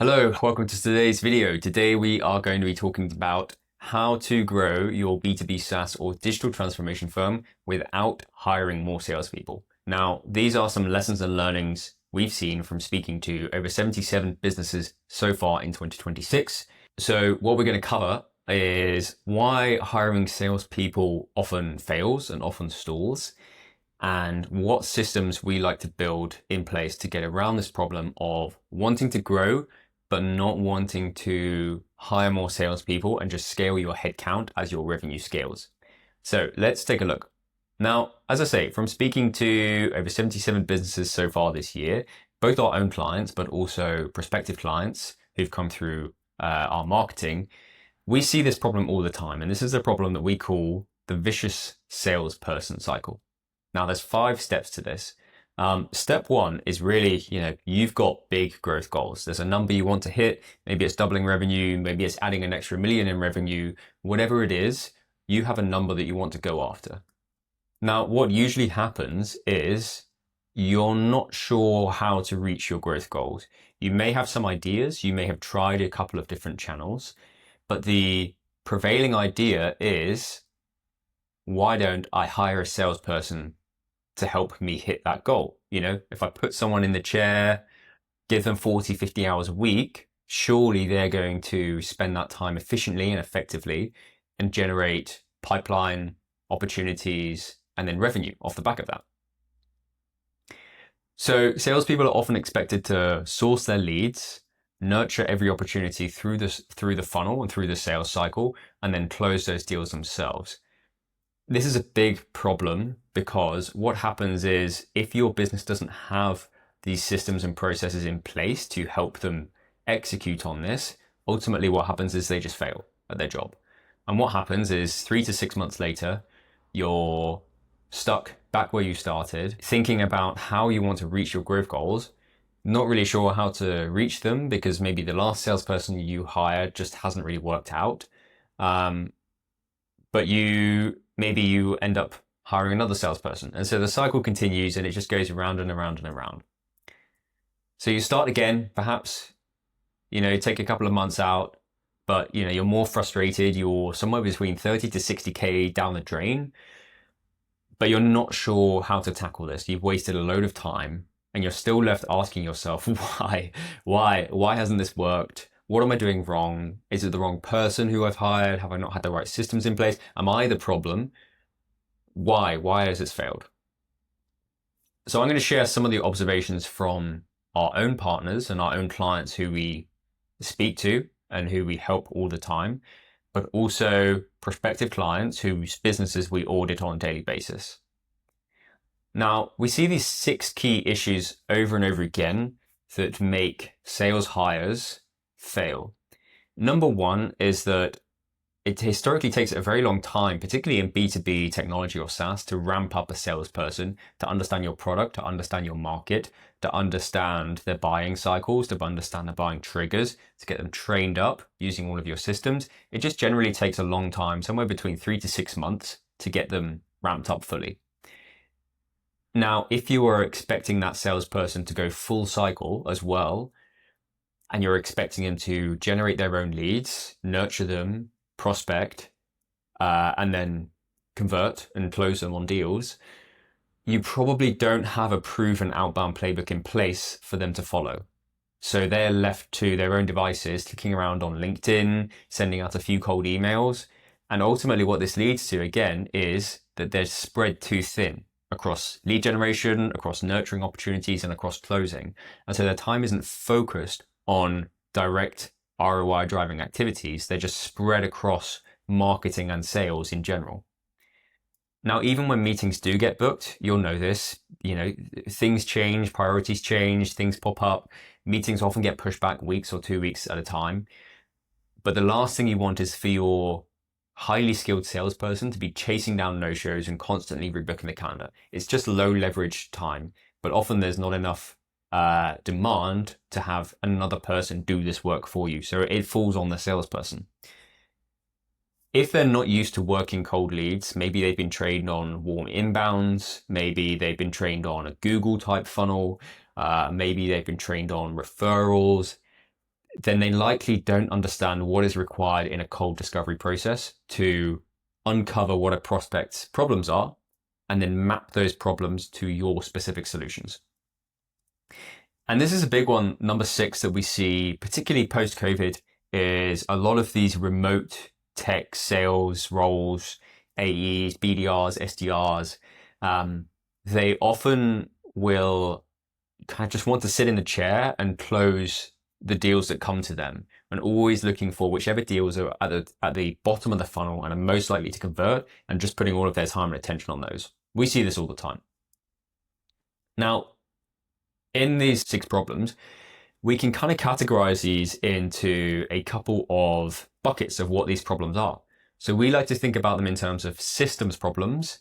Hello, welcome to today's video. Today we are going to be talking about how to grow your B2B SaaS or digital transformation firm without hiring more salespeople. Now, these are some lessons and learnings we've seen from speaking to over 77 businesses so far in 2026. So what we're going to cover is why hiring salespeople often fails and often stalls, and what systems we like to build in place to get around this problem of wanting to grow but not wanting to hire more salespeople and just scale your headcount as your revenue scales. So let's take a look. Now, as I say, from speaking to over 77 businesses so far this year, both our own clients, but also prospective clients who've come through our marketing, we see this problem all the time. And this is a problem that we call the vicious salesperson cycle. Now, there's 5 steps to this. Step 1 is really, you've got big growth goals. There's a number you want to hit. Maybe it's doubling revenue. Maybe it's adding an extra $1 million in revenue. Whatever it is, you have a number that you want to go after. Now, what usually happens is you're not sure how to reach your growth goals. You may have some ideas. You may have tried a couple of different channels, but the prevailing idea is, why don't I hire a salesperson to help me hit that goal? If I put someone in the chair, give them 40, 50 hours a week, surely they're going to spend that time efficiently and effectively and generate pipeline opportunities and then revenue off the back of that. So salespeople are often expected to source their leads, nurture every opportunity through the funnel and through the sales cycle, and then close those deals themselves. This is a big problem because what happens is, if your business doesn't have these systems and processes in place to help them execute on this, ultimately what happens is they just fail at their job. And what happens is 3 to 6 months later, you're stuck back where you started, thinking about how you want to reach your growth goals, not really sure how to reach them because maybe the last salesperson you hired just hasn't really worked out. But maybe you end up hiring another salesperson. And so the cycle continues and it just goes around and around and around. So you start again, perhaps, take a couple of months out, but you're more frustrated. You're somewhere between 30 to 60K down the drain, but you're not sure how to tackle this. You've wasted a load of time and you're still left asking yourself, why hasn't this worked? What am I doing wrong? Is it the wrong person who I've hired? Have I not had the right systems in place? Am I the problem? Why has this failed? So I'm going to share some of the observations from our own partners and our own clients who we speak to and who we help all the time, but also prospective clients whose businesses we audit on a daily basis. Now, we see these 6 key issues over and over again that make sales hires fail. Number 1 is that it historically takes a very long time, particularly in B2B technology or SaaS, to ramp up a salesperson, to understand your product, to understand your market, to understand their buying cycles, to understand their buying triggers, to get them trained up using all of your systems. It just generally takes a long time, somewhere between 3 to 6 months, to get them ramped up fully. Now, if you are expecting that salesperson to go full cycle as well, and you're expecting them to generate their own leads, nurture them, prospect, and then convert and close them on deals, you probably don't have a proven outbound playbook in place for them to follow. So they're left to their own devices, clicking around on LinkedIn, sending out a few cold emails. And ultimately what this leads to, again, is that they're spread too thin across lead generation, across nurturing opportunities, and across closing. And so their time isn't focused on direct ROI driving activities. They're just spread across marketing and sales in general. Now, even when meetings do get booked, you'll know this, things change, priorities change, things pop up. Meetings often get pushed back weeks or 2 weeks at a time. But the last thing you want is for your highly skilled salesperson to be chasing down no-shows and constantly rebooking the calendar. It's just low leverage time, but often there's not enough demand to have another person do this work for you. So it falls on the salesperson. If they're not used to working cold leads, maybe they've been trained on warm inbounds, maybe they've been trained on a Google type funnel, maybe they've been trained on referrals. then they likely don't understand what is required in a cold discovery process to uncover what a prospect's problems are and then map those problems to your specific solutions. And this is a big one, number 6, that we see, particularly post-COVID, is a lot of these remote tech sales roles, AEs, BDRs, SDRs, they often will kind of just want to sit in the chair and close the deals that come to them, and always looking for whichever deals are at the bottom of the funnel and are most likely to convert, and just putting all of their time and attention on those. We see this all the time. Now, in these 6 problems, we can kind of categorize these into a couple of buckets of what these problems are. So we like to think about them in terms of systems problems,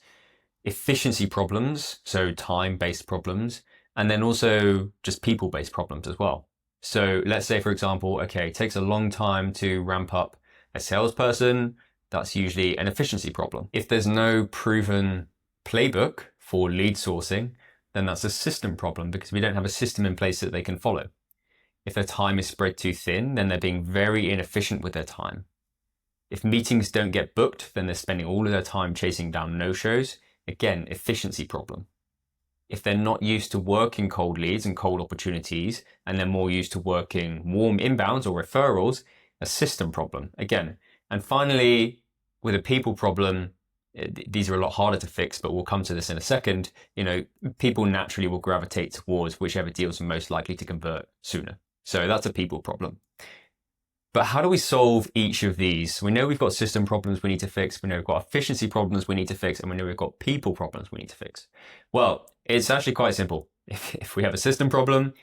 efficiency problems, so time-based problems, and then also just people-based problems as well. So let's say, for example, okay, it takes a long time to ramp up a salesperson. That's usually an efficiency problem. If there's no proven playbook for lead sourcing, then that's a system problem because we don't have a system in place that they can follow. If their time is spread too thin, then they're being very inefficient with their time. If meetings don't get booked, then they're spending all of their time chasing down no-shows. Again, efficiency problem. If they're not used to working cold leads and cold opportunities, and they're more used to working warm inbounds or referrals, a system problem again. And finally, with a people problem, these are a lot harder to fix, but we'll come to this in a second. People naturally will gravitate towards whichever deals are most likely to convert sooner. So that's a people problem. But how do we solve each of these? We know we've got system problems we need to fix. We know we've got efficiency problems we need to fix. And we know we've got people problems we need to fix. Well, it's actually quite simple. If we have a system problem,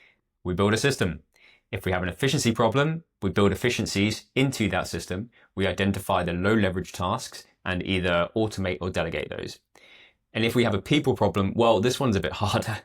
we build a system. If we have an efficiency problem, we build efficiencies into that system. We identify the low leverage tasks and either automate or delegate those. And if we have a people problem, well, this one's a bit harder.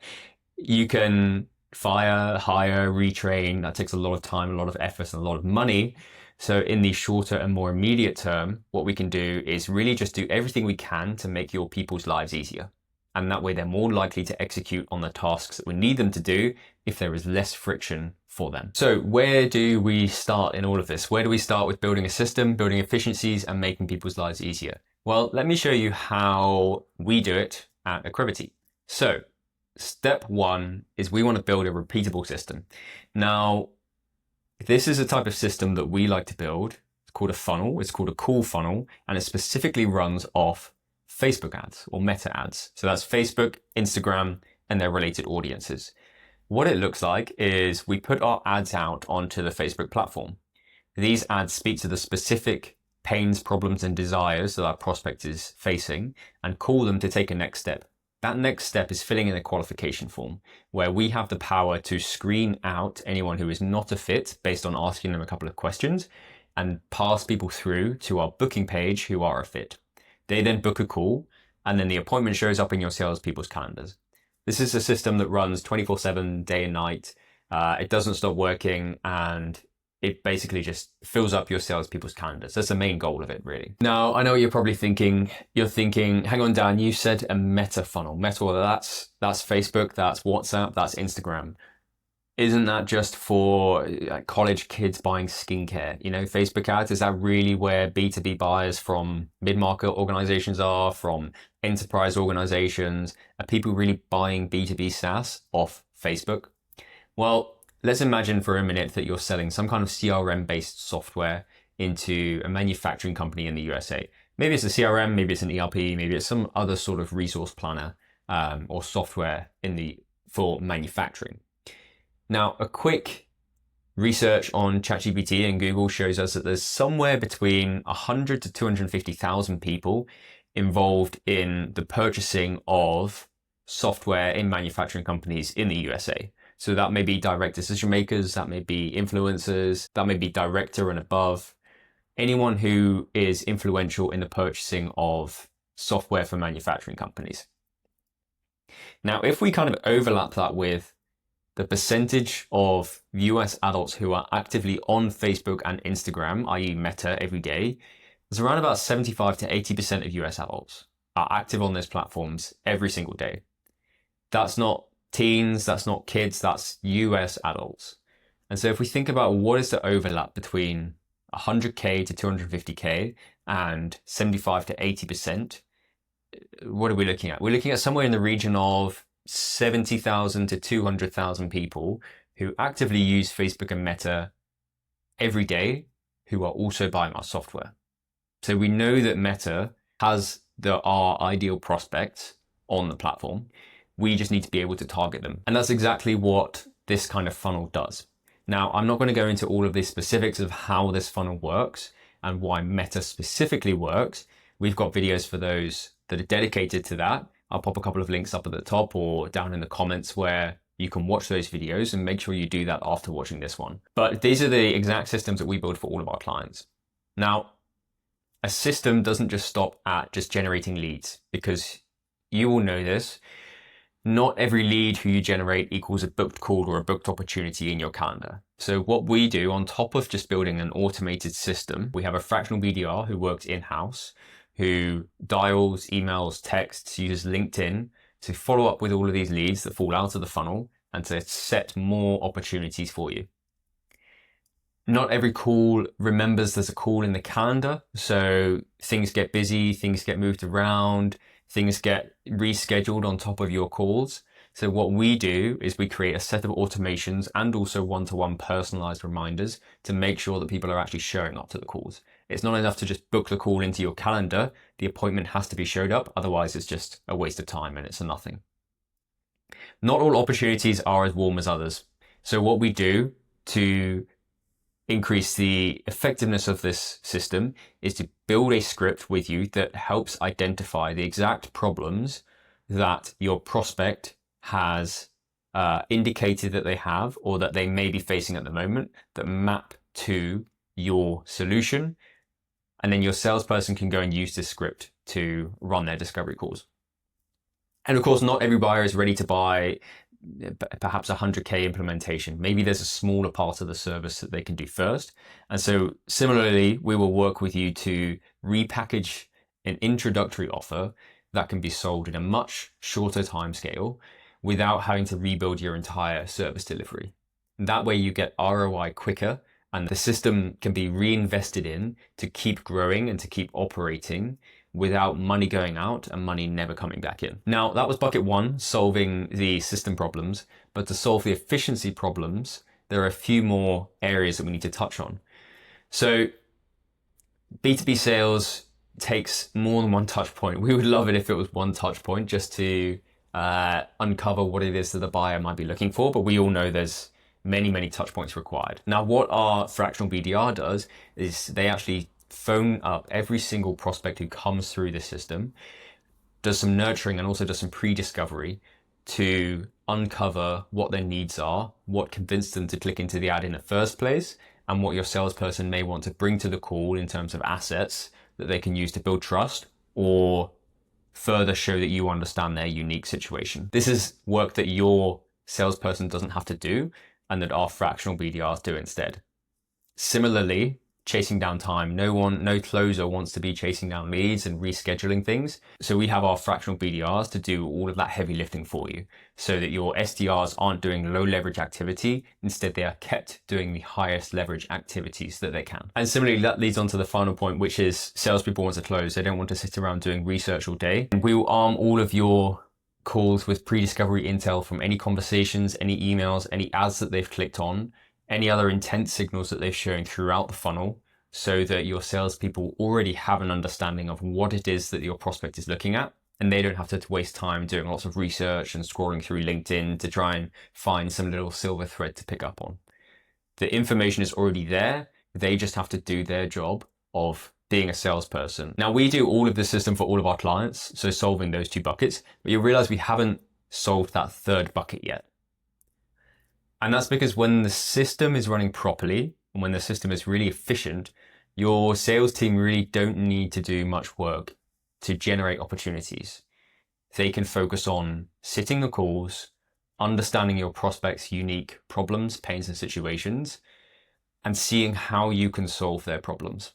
You can fire, hire, retrain. That takes a lot of time, a lot of effort, and a lot of money. So in the shorter and more immediate term, what we can do is really just do everything we can to make your people's lives easier. And that way they're more likely to execute on the tasks that we need them to do if there is less friction for them. So where do we start in all of this? Where do we start with building a system, building efficiencies, and making people's lives easier? Well, let me show you how we do it at Accrevity. So step 1 is we want to build a repeatable system. Now, this is a type of system that we like to build. It's called a funnel. It's called a cool funnel, and it specifically runs off Facebook ads or meta ads. So that's Facebook, Instagram, and their related audiences. What it looks like is we put our ads out onto the Facebook platform. These ads speak to the specific pains, problems, and desires that our prospect is facing and call them to take a next step. That next step is filling in a qualification form where we have the power to screen out anyone who is not a fit based on asking them a couple of questions and pass people through to our booking page who are a fit. They then book a call, and then the appointment shows up in your salespeople's calendars. This is a system that runs 24/7, day and night. It doesn't stop working, and it basically just fills up your salespeople's calendars. That's the main goal of it, really. Now, I know what you're probably thinking. You're thinking, hang on, Dan, you said a meta funnel. Meta, well, that's Facebook, that's WhatsApp, that's Instagram. Isn't that just for college kids buying skincare? Facebook ads, is that really where B2B buyers from mid-market organizations are, from enterprise organizations? Are people really buying B2B SaaS off Facebook? Well, let's imagine for a minute that you're selling some kind of CRM-based software into a manufacturing company in the USA. Maybe it's a CRM, maybe it's an ERP, maybe it's some other sort of resource planner or software for manufacturing. Now, a quick research on ChatGPT and Google shows us that there's somewhere between 100 to 250,000 people involved in the purchasing of software in manufacturing companies in the USA. So that may be direct decision makers, that may be influencers, that may be director and above, anyone who is influential in the purchasing of software for manufacturing companies. Now, if we kind of overlap that with the percentage of US adults who are actively on Facebook and Instagram, i.e. Meta, every day, there's around about 75 to 80% of US adults are active on those platforms every single day. That's not teens, that's not kids, that's US adults. And so if we think about what is the overlap between 100K to 250K and 75 to 80%, what are we looking at? We're looking at somewhere in the region of 70,000 to 200,000 people who actively use Facebook and Meta every day, who are also buying our software. So we know that Meta has our ideal prospects on the platform. We just need to be able to target them. And that's exactly what this kind of funnel does. Now, I'm not going to go into all of the specifics of how this funnel works and why Meta specifically works. We've got videos for those that are dedicated to that. I'll pop a couple of links up at the top or down in the comments where you can watch those videos, and make sure you do that after watching this one. But these are the exact systems that we build for all of our clients. Now, a system doesn't just stop at just generating leads, because you all know this. Not every lead who you generate equals a booked call or a booked opportunity in your calendar. So what we do, on top of just building an automated system, we have a fractional BDR who works in-house, who dials, emails, texts, uses LinkedIn to follow up with all of these leads that fall out of the funnel and to set more opportunities for you. Not every call remembers there's a call in the calendar. So things get busy, things get moved around, things get rescheduled on top of your calls. So what we do is we create a set of automations and also one-to-one personalized reminders to make sure that people are actually showing up to the calls. It's not enough to just book the call into your calendar. The appointment has to be showed up. Otherwise, it's just a waste of time and it's a nothing. Not all opportunities are as warm as others. So what we do to increase the effectiveness of this system is to build a script with you that helps identify the exact problems that your prospect has indicated that they have or that they may be facing at the moment, that map to your solution. And then your salesperson can go and use this script to run their discovery calls. And of course, not every buyer is ready to buy perhaps a 100K implementation. Maybe there's a smaller part of the service that they can do first. And so similarly, we will work with you to repackage an introductory offer that can be sold in a much shorter timescale without having to rebuild your entire service delivery. That way you get ROI quicker, and the system can be reinvested in to keep growing and to keep operating without money going out and money never coming back in. Now, that was bucket one, solving the system problems. But to solve the efficiency problems, there are a few more areas that we need to touch on. So B2B sales takes more than one touch point. We would love it if it was one touch point just to uncover what it is that the buyer might be looking for. But we all know there's many touch points required. Now, what our fractional BDR does is they actually phone up every single prospect who comes through the system, does some nurturing and also does some pre-discovery to uncover what their needs are, what convinced them to click into the ad in the first place, and what your salesperson may want to bring to the call in terms of assets that they can use to build trust or further show that you understand their unique situation. This is work that your salesperson doesn't have to do and that our fractional BDRs do instead. Similarly, chasing down time. No closer wants to be chasing down leads and rescheduling things. So we have our fractional BDRs to do all of that heavy lifting for you so that your SDRs aren't doing low leverage activity. Instead, they are kept doing the highest leverage activities that they can. And similarly, that leads on to the final point, which is salespeople want to close. They don't want to sit around doing research all day. And we will arm all of your calls with pre-discovery intel from any conversations, any emails, any ads that they've clicked on, any other intent signals that they've shown throughout the funnel, so that your salespeople already have an understanding of what it is that your prospect is looking at, and they don't have to waste time doing lots of research and scrolling through LinkedIn to try and find some little silver thread to pick up on. The information is already there. They just have to do their job of being a salesperson. Now, we do all of the system for all of our clients, so solving those two buckets, but you'll realize we haven't solved that third bucket yet. And that's because when the system is running properly and when the system is really efficient, your sales team really don't need to do much work to generate opportunities. They can focus on sitting the calls, understanding your prospects' unique problems, pains, and situations, and seeing how you can solve their problems.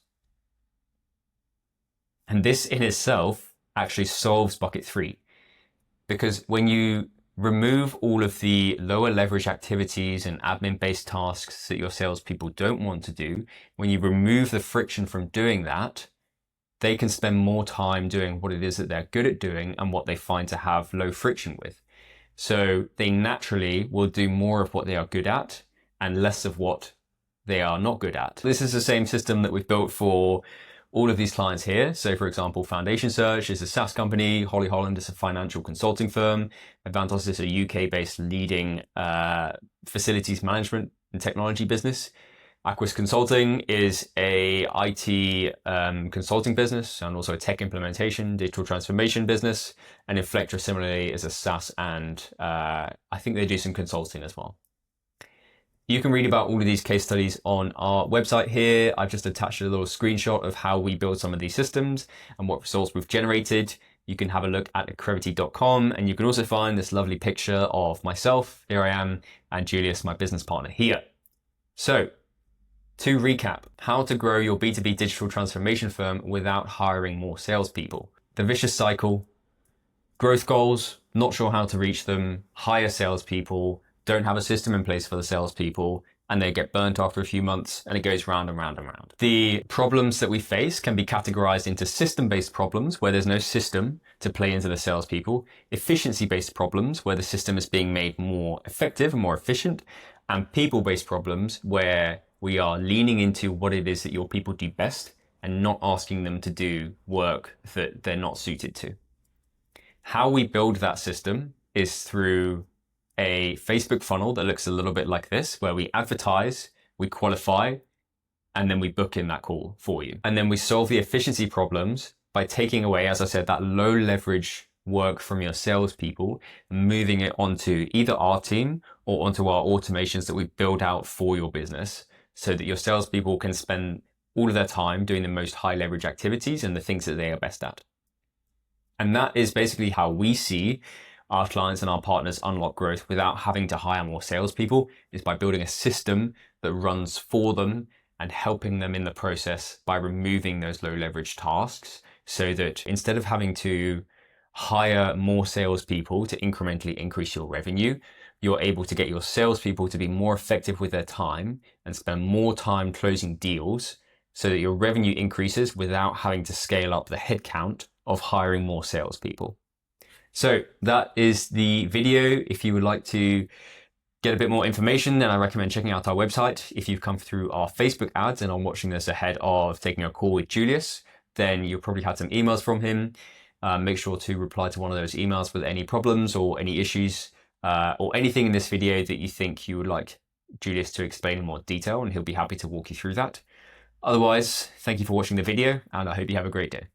And this in itself actually solves bucket three, because when you remove all of the lower leverage activities and admin-based tasks that your salespeople don't want to do. When you remove the friction from doing that, they can spend more time doing what it is that they're good at doing and what they find to have low friction with. So they naturally will do more of what they are good at and less of what they are not good at. This is the same system that we've built for all of these clients here. So for example, Foundation Search is a SaaS company, Holly Holland is a financial consulting firm, Advantos is a UK-based leading facilities management and technology business. Aquis Consulting is a IT consulting business and also a tech implementation, digital transformation business. And Inflectra similarly is a SaaS and I think they do some consulting as well. You can read about all of these case studies on our website here. I've just attached a little screenshot of how we build some of these systems and what results we've generated. You can have a look at accrevity.com, and you can also find this lovely picture of myself, here I am, and Julius, my business partner here. So, to recap, how to grow your B2B digital transformation firm without hiring more salespeople. The vicious cycle, growth goals, not sure how to reach them, hire salespeople, don't have a system in place for the salespeople, and they get burnt after a few months, and it goes round and round and round. The problems that we face can be categorized into system-based problems, where there's no system to play into the salespeople, efficiency-based problems, where the system is being made more effective and more efficient, and people-based problems, where we are leaning into what it is that your people do best and not asking them to do work that they're not suited to. How we build that system is through a Facebook funnel that looks a little bit like this, where we advertise, we qualify, and then we book in that call for you. And then we solve the efficiency problems by taking away, as I said, that low leverage work from your salespeople, moving it onto either our team or onto our automations that we build out for your business, so that your salespeople can spend all of their time doing the most high leverage activities and the things that they are best at. And that is basically how we see our clients and our partners unlock growth without having to hire more salespeople, is by building a system that runs for them and helping them in the process by removing those low leverage tasks, so that instead of having to hire more salespeople to incrementally increase your revenue, you're able to get your salespeople to be more effective with their time and spend more time closing deals, so that your revenue increases without having to scale up the headcount of hiring more salespeople. So that is the video. If you would like to get a bit more information, then I recommend checking out our website. If you've come through our Facebook ads and are watching this ahead of taking a call with Julius, then you'll probably had some emails from him. Make sure to reply to one of those emails with any problems or any issues or anything in this video that you think you would like Julius to explain in more detail, and he'll be happy to walk you through that. Otherwise, thank you for watching the video, and I hope you have a great day.